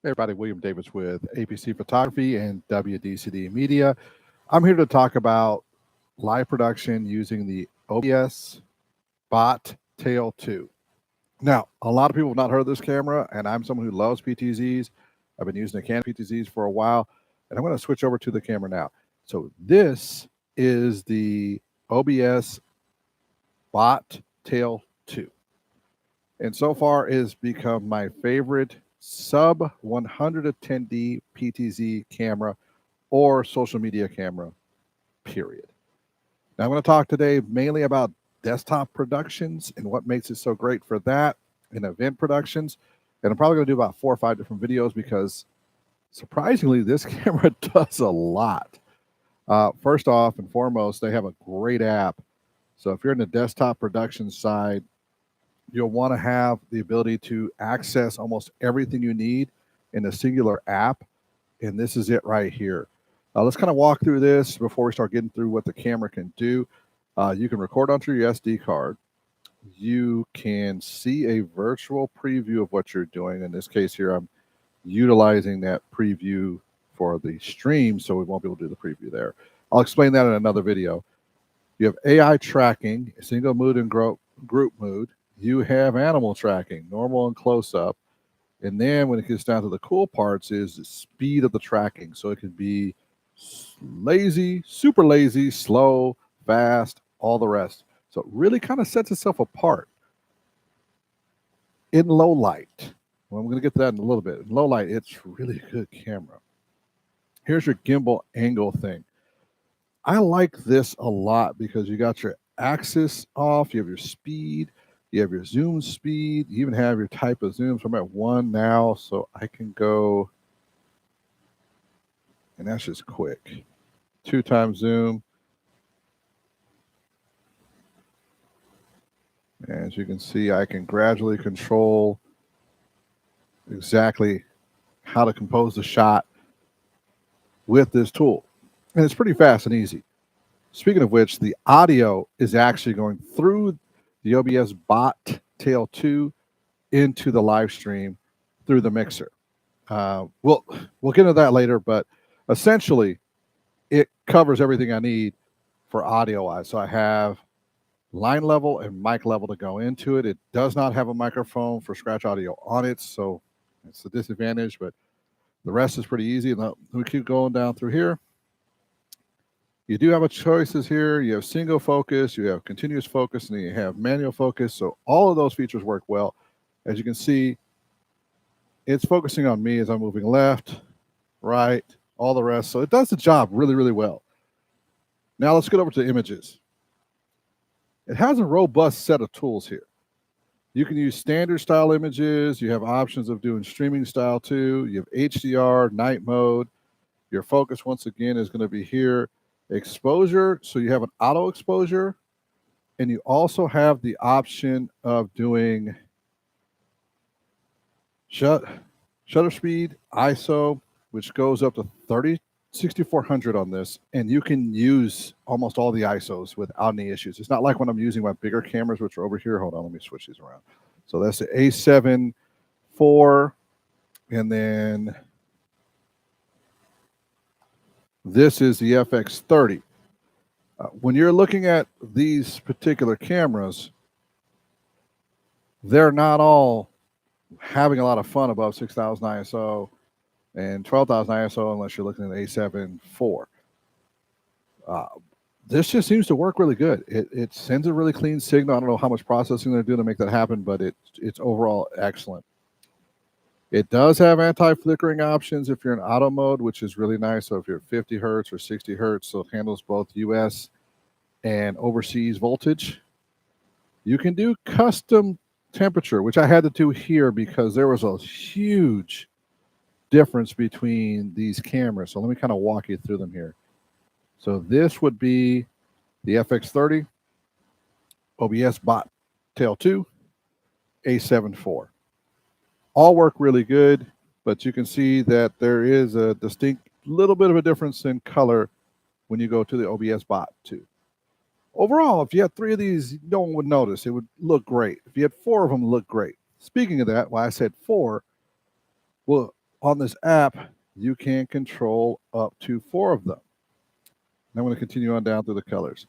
Hey everybody, William Davis with a.p.c. Photography and WDCD Media. I'm here to talk about live production using the OBSBOT Tail 2. Now, a lot of people have not heard of this camera, and I'm someone who loves PTZs. I've been using the Canon PTZs for a while, and I'm going to switch over to the camera now. So this is the OBSBOT Tail 2. And so far it has become my favorite sub 110D PTZ camera or social media camera, period. Now I'm going to talk today mainly about desktop productions and what makes it so great for that, and event productions. And I'm probably going to do about 4 or 5 different videos because surprisingly, this camera does a lot. First off and foremost, they have a great app. So if you're in the desktop production side, you'll want to have the ability to access almost everything you need in a singular app. And this is it right here. Let's kind of walk through this before we start getting through what the camera can do. You can record onto your SD card. You can see a virtual preview of what you're doing. In this case here, I'm utilizing that preview for the stream, so we won't be able to do the preview there. I'll explain that in another video. You have AI tracking, single mood and group mood. You have animal tracking, normal and close-up. And then when it gets down to the cool parts is the speed of the tracking. So it can be lazy, super lazy, slow, fast, all the rest. So it really kind of sets itself apart. In low light, well, I'm going to get to that in a little bit. In low light, it's really a good camera. Here's your gimbal angle thing. I like this a lot because you got your axis off, you have your speed, you have your zoom speed, you even have your type of zoom. So I'm at 1 now, so I can go, and that's just quick. 2 times zoom. As you can see, I can gradually control exactly how to compose the shot with this tool. And it's pretty fast and easy. Speaking of which, the audio is actually going through the OBSBOT Tail 2 into the live stream through the mixer. We'll get into that later, but essentially it covers everything I need for audio-wise. So I have line level and mic level to go into it. It does not have a microphone for scratch audio on it, so it's a disadvantage, but the rest is pretty easy. And we keep going down through here. You do have a choices here. You have single focus, you have continuous focus, and then you have manual focus. So all of those features work well. As you can see, it's focusing on me as I'm moving left, right, all the rest. So it does the job really, really well. Now let's get over to images. It has a robust set of tools here. You can use standard style images. You have options of doing streaming style too. You have HDR, night mode. Your focus, once again, is going to be here. Exposure, so you have an auto exposure, and you also have the option of doing shutter speed, ISO, which goes up to 6400 on this, and you can use almost all the ISOs without any issues. It's not like when I'm using my bigger cameras, which are over here. Hold on, let me switch these around. So that's the A7 IV, and then this is the FX30. When you're looking at these particular cameras, they're not all having a lot of fun above 6,000 ISO and 12,000 ISO unless you're looking at A7 IV. This just seems to work really good. It sends a really clean signal. I don't know how much processing they're doing to make that happen, but it's overall excellent. It does have anti-flickering options if you're in auto mode, which is really nice. So if you're 50 hertz or 60 hertz, so it handles both US and overseas voltage. You can do custom temperature, which I had to do here because there was a huge difference between these cameras. So let me kind of walk you through them here. So this would be the FX30, OBSBOT Tail 2, A7 IV. All work really good, but you can see that there is a distinct little bit of a difference in color when you go to the OBSBOT 2. Overall, if you had 3 of these, no one would notice. It would look great. If you had 4 of them, it would look great. Speaking of that, why I said 4, well, on this app, you can control up to 4 of them. And I'm going to continue on down through the colors.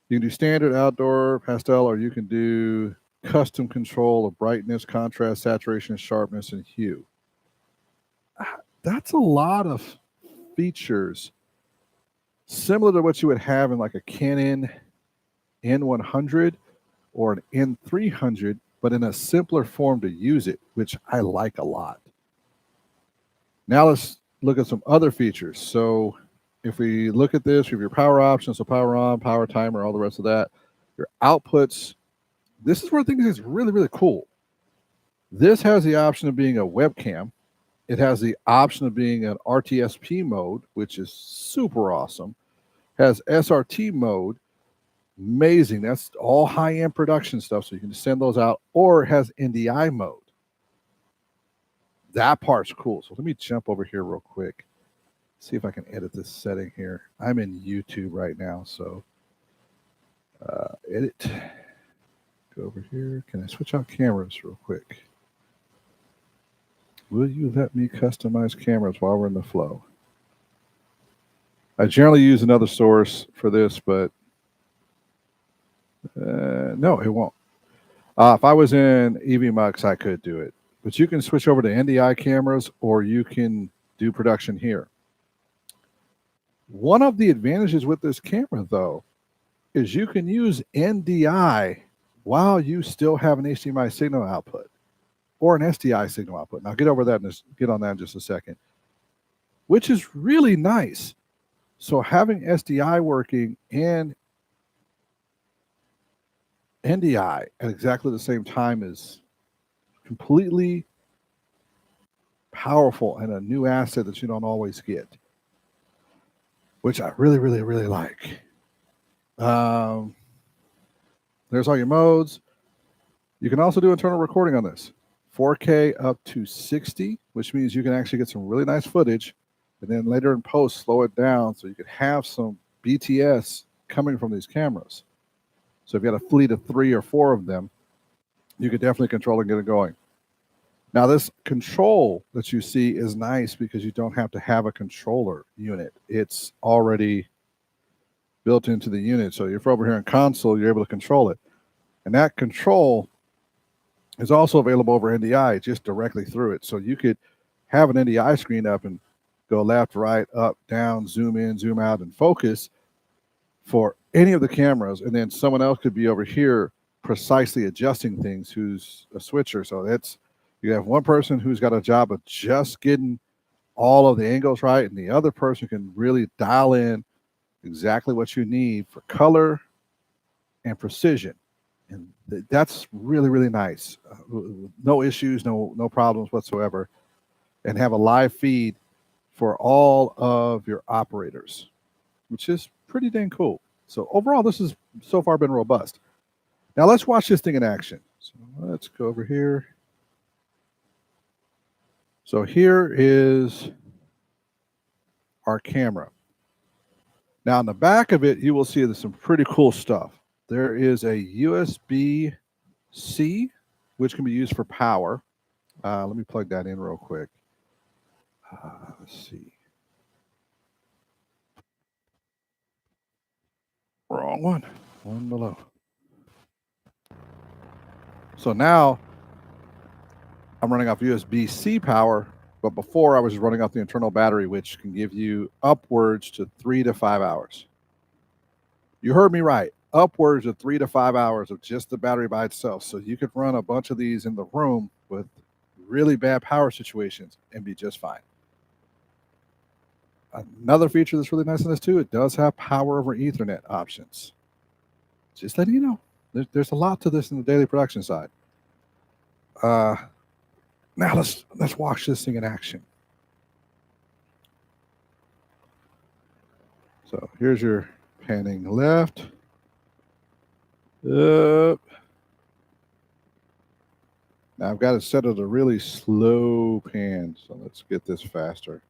You can do standard, outdoor, pastel, or you can do custom control of brightness, contrast, saturation, sharpness, and hue. That's a lot of features similar to what you would have in like a Canon N100 or an N300, but in a simpler form to use it, which I like a lot. Now let's look at some other features. So if we look at this, we have your power options, so power on, power timer, all the rest of that. Your outputs, this is where things is really, really cool. This has the option of being a webcam. It has the option of being an RTSP mode, which is super awesome. Has SRT mode, amazing. That's all high-end production stuff, so you can send those out. Or it has NDI mode. That part's cool. So let me jump over here real quick. See if I can edit this setting here. I'm in YouTube right now, so edit. Go over here. Can I switch out cameras real quick? Will you let me customize cameras while we're in the flow? I generally use another source for this, but no, it won't. If I was in EVMux, I could do it. But you can switch over to NDI cameras, or you can do production here. One of the advantages with this camera, though, is you can use NDI while you still have an HDMI signal output or an SDI signal output. And I'll get over that and get on that in just a second, which is really nice. So having SDI working and NDI at exactly the same time is completely powerful and a new asset that you don't always get, which I really, really, really like. There's all your modes. You can also do internal recording on this. 4K up to 60, which means you can actually get some really nice footage, and then later in post, slow it down so you could have some BTS coming from these cameras. So if you had a fleet of 3 or 4 of them, you could definitely control and get it going. Now, this control that you see is nice because you don't have to have a controller unit. It's already built into the unit. So if you're over here in console, you're able to control it. And that control is also available over NDI, just directly through it. So you could have an NDI screen up and go left, right, up, down, zoom in, zoom out, and focus for any of the cameras. And then someone else could be over here precisely adjusting things who's a switcher. So that's, you have one person who's got a job of just getting all of the angles right, and the other person can really dial in exactly what you need for color and precision. And that's really, really nice. No issues, no problems whatsoever. And have a live feed for all of your operators, which is pretty dang cool. So overall, this has so far been robust. Now let's watch this thing in action. So let's go over here. So here is our camera. Now on the back of it, you will see there's some pretty cool stuff. There is a USB-C, which can be used for power. Let me plug that in real quick. Let's see. Wrong one. One below. So now I'm running off USB-C power, but before I was running off the internal battery, which can give you upwards to 3 to 5 hours. You heard me right. Upwards of 3 to 5 hours of just the battery by itself. So you could run a bunch of these in the room with really bad power situations and be just fine. Another feature that's really nice in this too, it does have power over Ethernet options. Just letting you know, there's a lot to this in the daily production side. Now let's watch this thing in action. So here's your panning left, up. Now I've got it set at a really slow pan, so let's get this faster.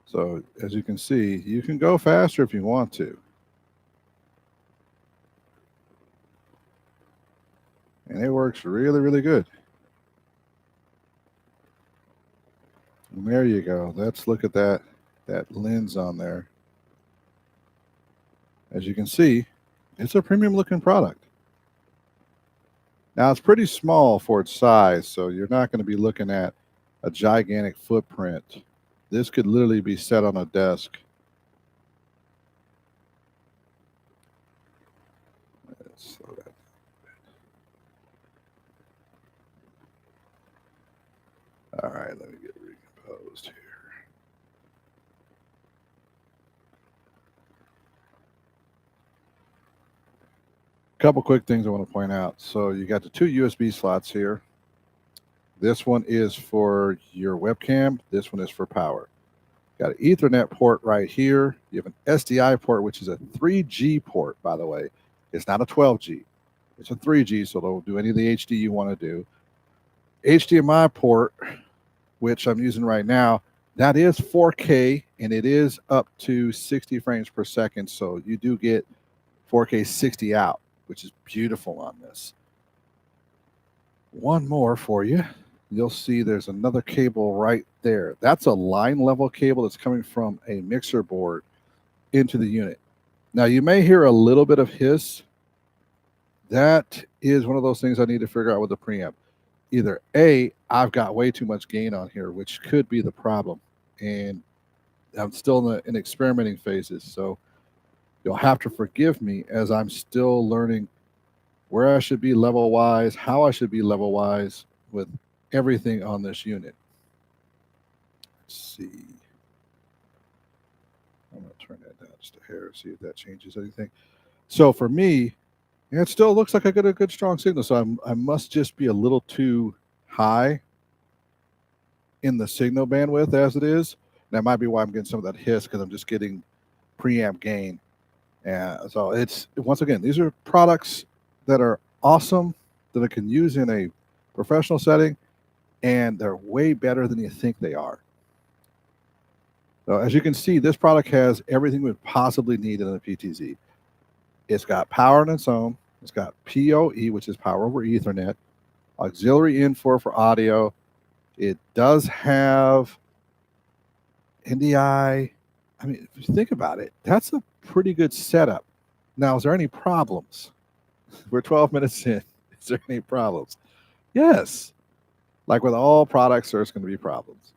So as you can see, you can go faster if you want to. And it works really, really good. And there you go. Let's look at that lens on there. As you can see, it's a premium looking product. Now it's pretty small for its size, so you're not going to be looking at a gigantic footprint. This could literally be set on a desk. Let's slow that. All right, let me get recomposed here. Couple quick things I want to point out. So you got the two USB slots here. This one is for your webcam. This one is for power. Got an Ethernet port right here. You have an SDI port, which is a 3G port, by the way. It's not a 12G. It's a 3G, so it'll do any of the HD you want to do. HDMI port, which I'm using right now, that is 4K, and it is up to 60 frames per second, so you do get 4K 60 out, which is beautiful on this. One more for you. You'll see there's another cable right there. That's a line level cable that's coming from a mixer board into the unit. Now you may hear a little bit of hiss. That is one of those things I need to figure out with the preamp. Either A, I've got way too much gain on here, which could be the problem. And I'm still in experimenting phases. So you'll have to forgive me as I'm still learning where I should be level wise, how I should be level wise with everything on this unit. Let's see. I'm going to turn that down just a hair, see if that changes anything. So for me, it still looks like I got a good strong signal. So I must just be a little too high in the signal bandwidth as it is. That might be why I'm getting some of that hiss, because I'm just getting preamp gain. And so it's, once again, these are products that are awesome, that I can use in a professional setting, and they're way better than you think they are. So as you can see, this product has everything we would possibly need in a PTZ. It's got power on its own. It's got PoE, which is power over Ethernet, auxiliary in for audio. It does have NDI. I mean, if you think about it, that's a pretty good setup. Now, is there any problems? We're 12 minutes in. Is there any problems? Yes. Like with all products, there's going to be problems.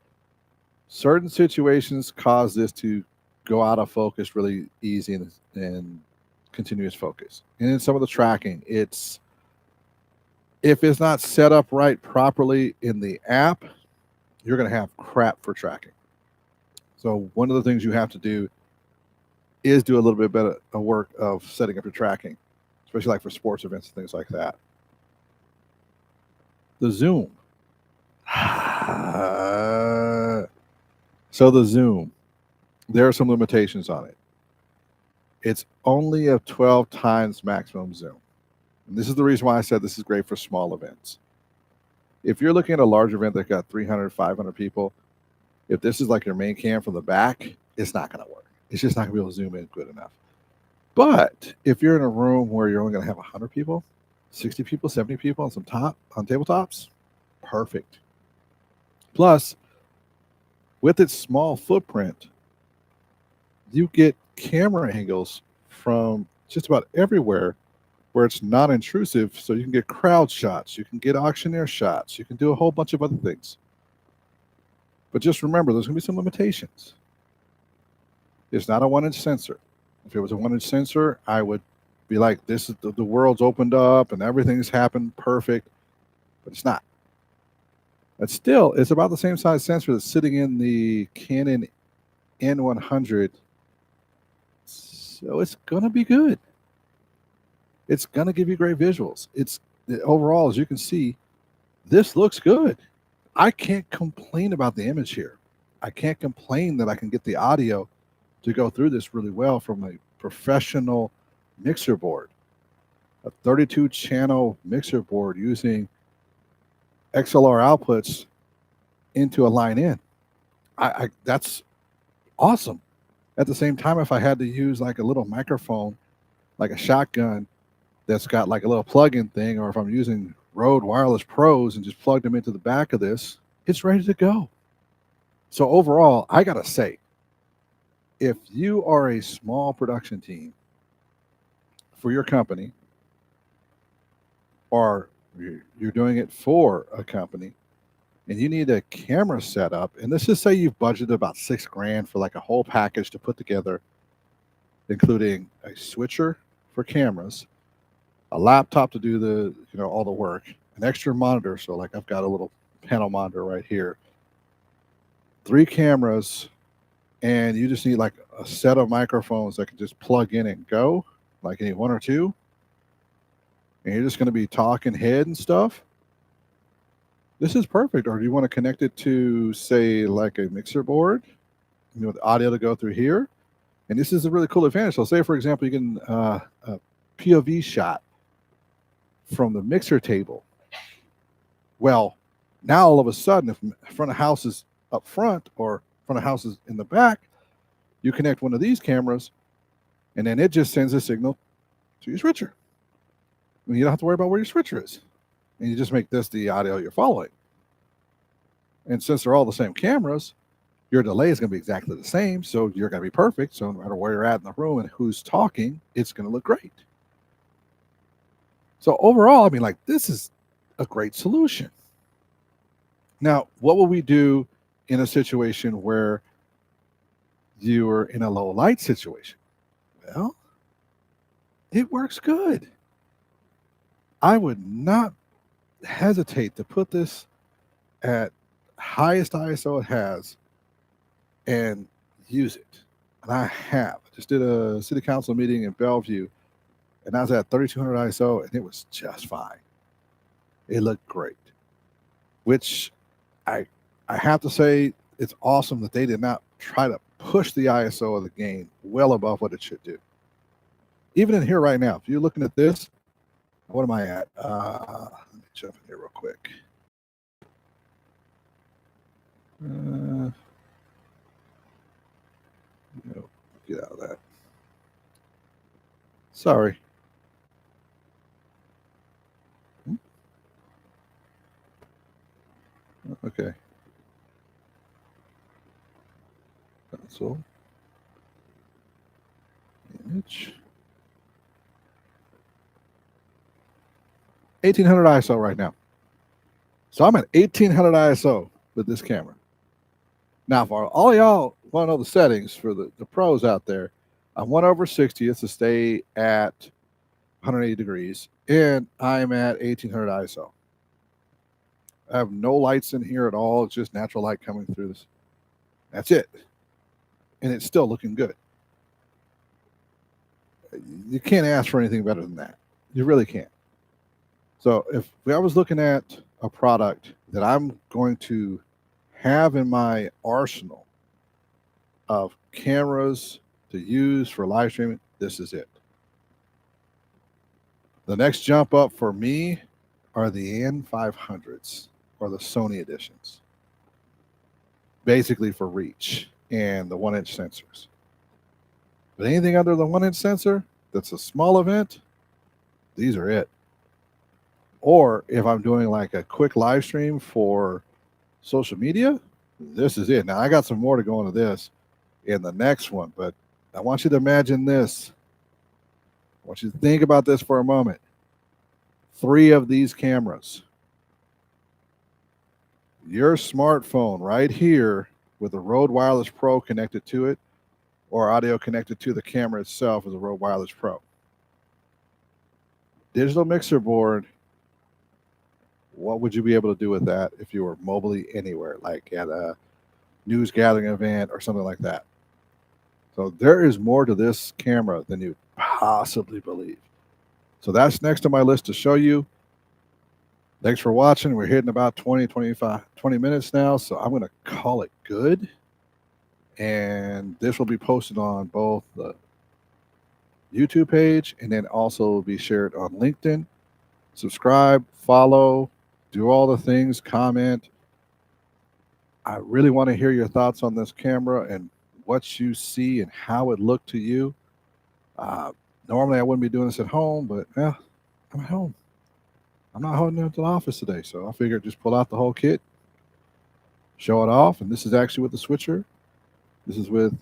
Certain situations cause this to go out of focus really easy and continuous focus. And in some of the tracking, if it's not set up right properly in the app, you're going to have crap for tracking. So one of the things you have to do is do a little bit better work of setting up your tracking, especially like for sports events and things like that. The zoom. So the zoom, there are some limitations on it. It's only a 12 times maximum zoom. And this is the reason why I said this is great for small events. If you're looking at a large event that got 300, 500 people, if this is like your main cam from the back, it's not going to work. It's just not going to be able to zoom in good enough. But if you're in a room where you're only going to have 100 people, 60 people, 70 people on on tabletops, perfect. Plus, with its small footprint, you get camera angles from just about everywhere where it's not intrusive, so you can get crowd shots, you can get auctioneer shots, you can do a whole bunch of other things. But just remember, there's going to be some limitations. It's not a 1-inch sensor. If it was a 1-inch sensor, I would be like, this is the world's opened up and everything's happened perfect, but it's not. But still, it's about the same size sensor that's sitting in the Canon N100, so it's going to be good. It's going to give you great visuals. Overall, as you can see, this looks good. I can't complain about the image here. I can't complain that I can get the audio to go through this really well from a professional mixer board, a 32-channel mixer board using XLR outputs into a line in. That's awesome. At the same time, if I had to use like a little microphone, like a shotgun that's got like a little plug-in thing, or if I'm using Rode Wireless Pros and just plug them into the back of this, it's ready to go. So overall, I got to say, if you are a small production team for your company, or you're doing it for a company, and you need a camera setup, and let's just say you've budgeted about $6,000 for like a whole package to put together, including a switcher for cameras, a laptop to do the all the work, an extra monitor. So like I've got a little panel monitor right here, 3 cameras, and you just need like a set of microphones that can just plug in and go, like any 1 or 2, and you're just going to be talking head and stuff. This is perfect. Or do you want to connect it to, say, like a mixer board, the audio to go through here? And this is a really cool advantage. So say, for example, you can a POV shot from the mixer table. Well, now all of a sudden, if front of house is up front or front of house is in the back, you connect one of these cameras, and then it just sends a signal to your switcher. I mean, you don't have to worry about where your switcher is. And you just make this the audio you're following. And since they're all the same cameras, your delay is going to be exactly the same. So you're going to be perfect. So no matter where you're at in the room and who's talking, it's going to look great. So overall, I mean, like, this is a great solution. Now, what will we do in a situation where you are in a low light situation? Well, it works good. I would not hesitate to put this at highest ISO it has and use it. And I have. I just did a city council meeting in Bellevue, and I was at 3200 ISO, and it was just fine. It looked great, which I have to say, it's awesome that they did not try to push the ISO of the game well above what it should do. Even in here right now, if you're looking at this, what am I at? Let me jump in here real quick. Get out of that. Sorry. Okay. Console. Image. 1800 ISO right now. So I'm at 1800 ISO with this camera. Now, for all y'all want to know the settings for the pros out there, I'm 1/60 to stay at 180 degrees, and I'm at 1800 ISO. I have no lights in here at all. It's just natural light coming through this. That's it. And it's still looking good. You can't ask for anything better than that. You really can't. So if I was looking at a product that I'm going to have in my arsenal of cameras to use for live streaming, this is it. The next jump up for me are the N500s or the Sony editions, basically for reach and the 1-inch sensors. But anything under the 1-inch sensor that's a small event, these are it. Or if I'm doing like a quick live stream for social media, this is it. Now, I got some more to go into this in the next one, but I want you to imagine this. I want you to think about this for a moment. 3 of these cameras. Your smartphone right here with a Rode Wireless Pro connected to it, or audio connected to the camera itself as a Rode Wireless Pro. Digital mixer board. What would you be able to do with that if you were mobily anywhere, like at a news gathering event or something like that? So there is more to this camera than you possibly believe. So that's next on my list to show you. Thanks for watching. We're hitting about 20 minutes now, so I'm going to call it good. And this will be posted on both the YouTube page and then also be shared on LinkedIn. Subscribe, follow, do all the things, comment. I really want to hear your thoughts on this camera and what you see and how it looked to you. Normally I wouldn't be doing this at home, but yeah, I'm at home. I'm not holding it to the office today, so I figured just pull out the whole kit, show it off. And this is actually with the switcher. This is with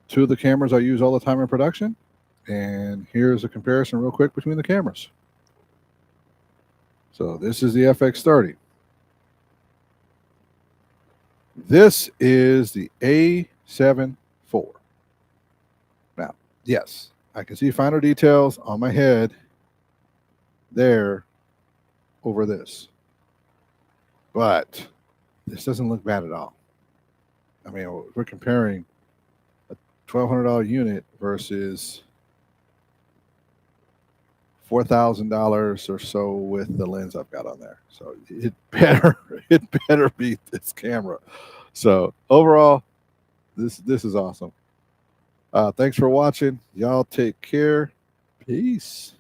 two of the cameras I use all the time in production. And here's a comparison real quick between the cameras. So this is the FX30. This is the A7 IV. Now, yes, I can see finer details on my head there over this. But this doesn't look bad at all. I mean, we're comparing a $1,200 unit versus $4,000 or so with the lens I've got on there. So it better beat this camera. So overall, this is awesome. Thanks for watching. Y'all take care. Peace.